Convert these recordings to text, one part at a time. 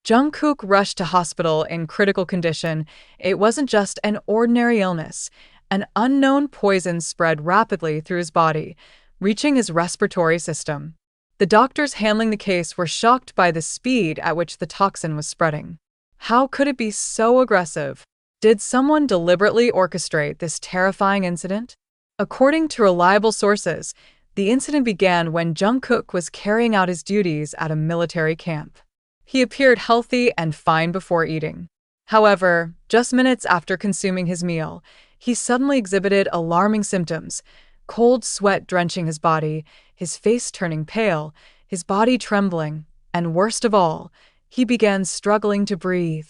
Jungkook rushed to hospital in critical condition. It wasn't just an ordinary illness. An unknown poison spread rapidly through his body, reaching his respiratory system. The doctors handling the case were shocked by the speed at which the toxin was spreading. How could it be so aggressive? Did someone deliberately orchestrate this terrifying incident? According to reliable sources, the incident began when Jungkook was carrying out his duties at a military camp. He appeared healthy and fine before eating. However, just minutes after consuming his meal, he suddenly exhibited alarming symptoms: cold sweat drenching his body, his face turning pale, his body trembling, and worst of all, he began struggling to breathe.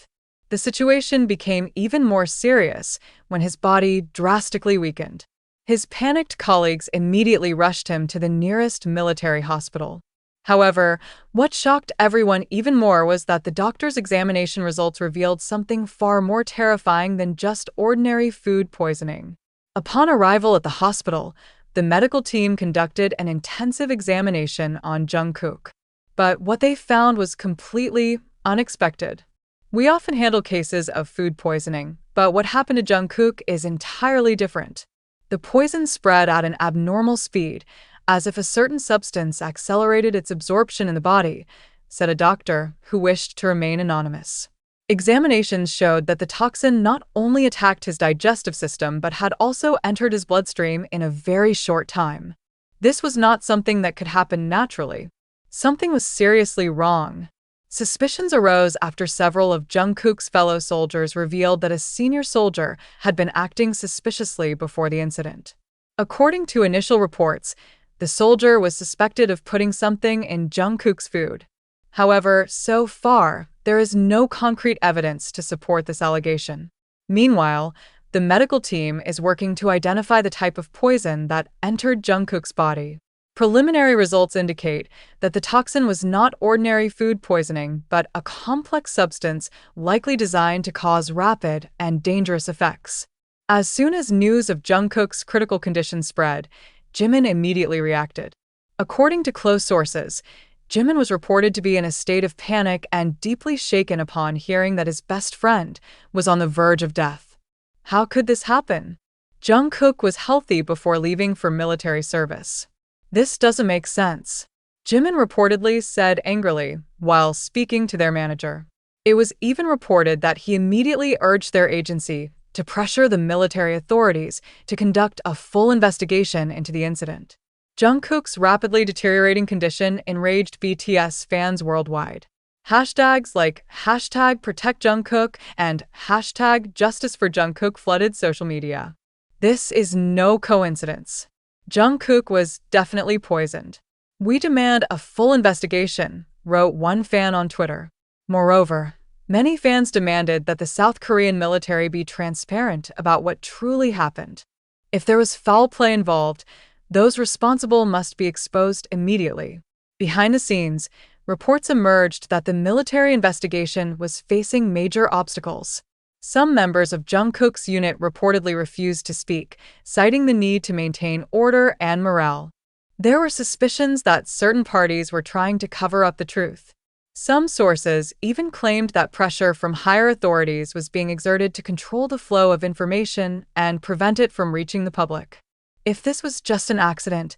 The situation became even more serious when his body drastically weakened. His panicked colleagues immediately rushed him to the nearest military hospital. However, what shocked everyone even more was that the doctor's examination results revealed something far more terrifying than just ordinary food poisoning. Upon arrival at the hospital, the medical team conducted an intensive examination on Jungkook. But what they found was completely unexpected. We often handle cases of food poisoning, but what happened to Jungkook is entirely different. The poison spread at an abnormal speed, as if a certain substance accelerated its absorption in the body, said a doctor who wished to remain anonymous. Examinations showed that the toxin not only attacked his digestive system but had also entered his bloodstream in a very short time. This was not something that could happen naturally. Something was seriously wrong. Suspicions arose after several of Jungkook's fellow soldiers revealed that a senior soldier had been acting suspiciously before the incident. According to initial reports, the soldier was suspected of putting something in Jungkook's food. However, so far, there is no concrete evidence to support this allegation. Meanwhile, the medical team is working to identify the type of poison that entered Jungkook's body. Preliminary results indicate that the toxin was not ordinary food poisoning, but a complex substance likely designed to cause rapid and dangerous effects. As soon as news of Jungkook's critical condition spread, Jimin immediately reacted. According to close sources, Jimin was reported to be in a state of panic and deeply shaken upon hearing that his best friend was on the verge of death. How could this happen? Jungkook was healthy before leaving for military service. This doesn't make sense, Jimin reportedly said angrily while speaking to their manager. It was even reported that he immediately urged their agency to pressure the military authorities to conduct a full investigation into the incident. Jungkook's rapidly deteriorating condition enraged BTS fans worldwide. Hashtags like #ProtectJungkook and #JusticeForJungkook flooded social media. This is no coincidence. Jungkook was definitely poisoned. "We demand a full investigation," wrote one fan on Twitter. Moreover, many fans demanded that the South Korean military be transparent about what truly happened. If there was foul play involved, those responsible must be exposed immediately. Behind the scenes, reports emerged that the military investigation was facing major obstacles. Some members of Jungkook's unit reportedly refused to speak, citing the need to maintain order and morale. There were suspicions that certain parties were trying to cover up the truth. Some sources even claimed that pressure from higher authorities was being exerted to control the flow of information and prevent it from reaching the public. If this was just an accident,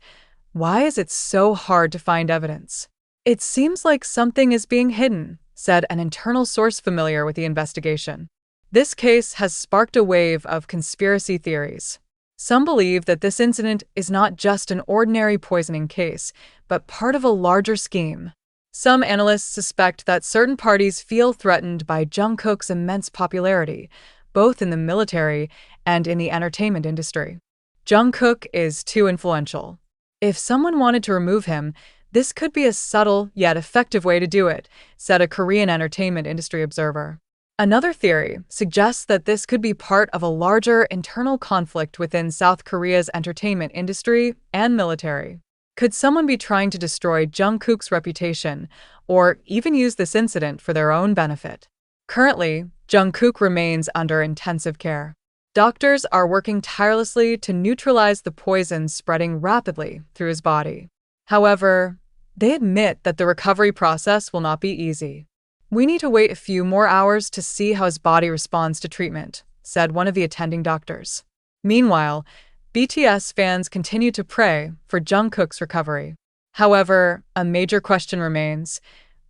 why is it so hard to find evidence? "It seems like something is being hidden," said an internal source familiar with the investigation. This case has sparked a wave of conspiracy theories. Some believe that this incident is not just an ordinary poisoning case, but part of a larger scheme. Some analysts suspect that certain parties feel threatened by Jungkook's immense popularity, both in the military and in the entertainment industry. Jungkook is too influential. If someone wanted to remove him, this could be a subtle yet effective way to do it, said a Korean entertainment industry observer. Another theory suggests that this could be part of a larger internal conflict within South Korea's entertainment industry and military. Could someone be trying to destroy Jungkook's reputation or even use this incident for their own benefit? Currently, Jungkook remains under intensive care. Doctors are working tirelessly to neutralize the poison spreading rapidly through his body. However, they admit that the recovery process will not be easy. "We need to wait a few more hours to see how his body responds to treatment," said one of the attending doctors. Meanwhile, BTS fans continue to pray for Jungkook's recovery. However, a major question remains.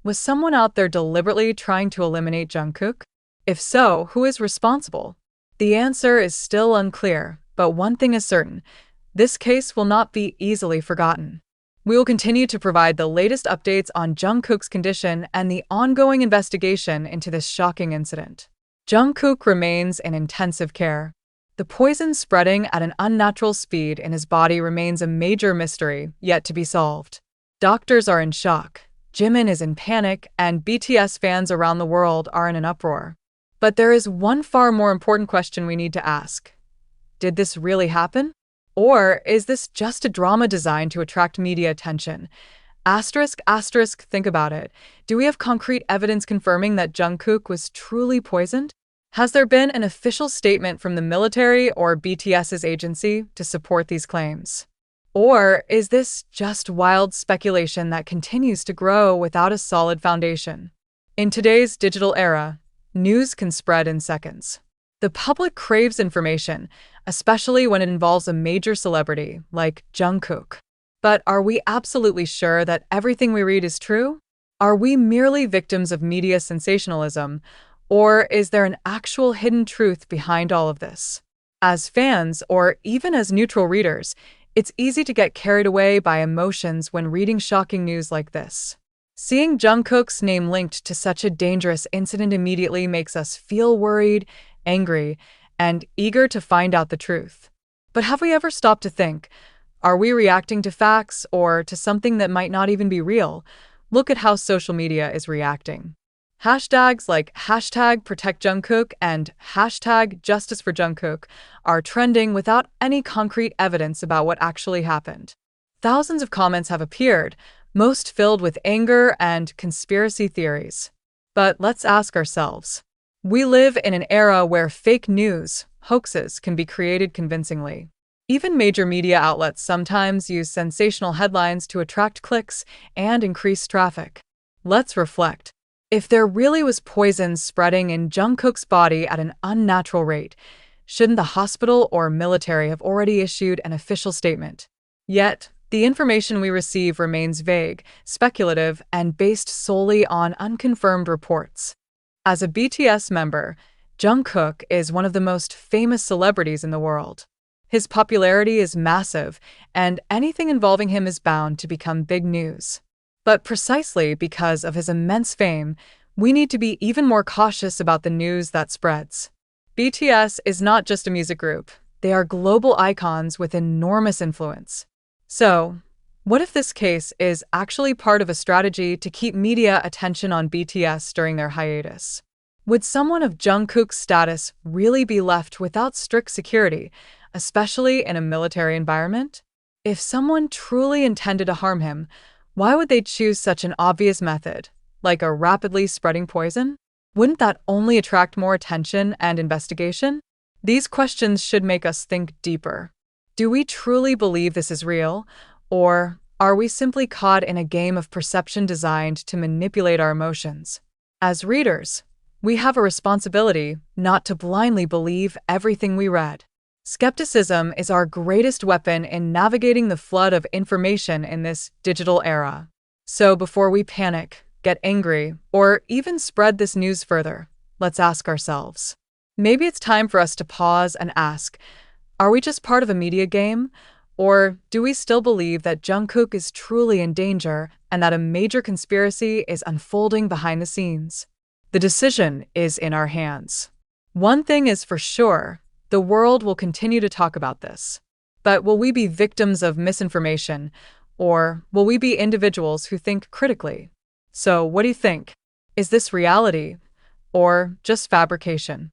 Was someone out there deliberately trying to eliminate Jungkook? If so, who is responsible? The answer is still unclear, but one thing is certain. This case will not be easily forgotten. We will continue to provide the latest updates on Jungkook's condition and the ongoing investigation into this shocking incident. Jungkook remains in intensive care. The poison spreading at an unnatural speed in his body remains a major mystery yet to be solved. Doctors are in shock, Jimin is in panic, and BTS fans around the world are in an uproar. But there is one far more important question we need to ask. Did this really happen? Or is this just a drama designed to attract media attention? Asterisk, asterisk, think about it. Do we have concrete evidence confirming that Jungkook was truly poisoned? Has there been an official statement from the military or BTS's agency to support these claims? Or is this just wild speculation that continues to grow without a solid foundation? In today's digital era, news can spread in seconds. The public craves information, especially when it involves a major celebrity like Jungkook. But are we absolutely sure that everything we read is true? Are we merely victims of media sensationalism, or is there an actual hidden truth behind all of this? As fans, or even as neutral readers, it's easy to get carried away by emotions when reading shocking news like this. Seeing Jungkook's name linked to such a dangerous incident immediately makes us feel worried, angry, and eager to find out the truth. But have we ever stopped to think, are we reacting to facts or to something that might not even be real? Look at how social media is reacting. Hashtags like #ProtectJungkook and #JusticeForJungkook are trending without any concrete evidence about what actually happened. Thousands of comments have appeared, most filled with anger and conspiracy theories. But let's ask ourselves. We live in an era where fake news, hoaxes, can be created convincingly. Even major media outlets sometimes use sensational headlines to attract clicks and increase traffic. Let's reflect. If there really was poison spreading in Jungkook's body at an unnatural rate, shouldn't the hospital or military have already issued an official statement? Yet, the information we receive remains vague, speculative, and based solely on unconfirmed reports. As a BTS member, Jungkook is one of the most famous celebrities in the world. His popularity is massive, and anything involving him is bound to become big news. But precisely because of his immense fame, we need to be even more cautious about the news that spreads. BTS is not just a music group. They are global icons with enormous influence. So, what if this case is actually part of a strategy to keep media attention on BTS during their hiatus? Would someone of Jungkook's status really be left without strict security, especially in a military environment? If someone truly intended to harm him, why would they choose such an obvious method, like a rapidly spreading poison? Wouldn't that only attract more attention and investigation? These questions should make us think deeper. Do we truly believe this is real, or are we simply caught in a game of perception designed to manipulate our emotions? As readers, we have a responsibility not to blindly believe everything we read. Skepticism is our greatest weapon in navigating the flood of information in this digital era. So before we panic, get angry, or even spread this news further, let's ask ourselves. Maybe it's time for us to pause and ask, are we just part of a media game? Or do we still believe that Jungkook is truly in danger and that a major conspiracy is unfolding behind the scenes? The decision is in our hands. One thing is for sure. The world will continue to talk about this. But will we be victims of misinformation, or will we be individuals who think critically? So, what do you think? Is this reality, or just fabrication?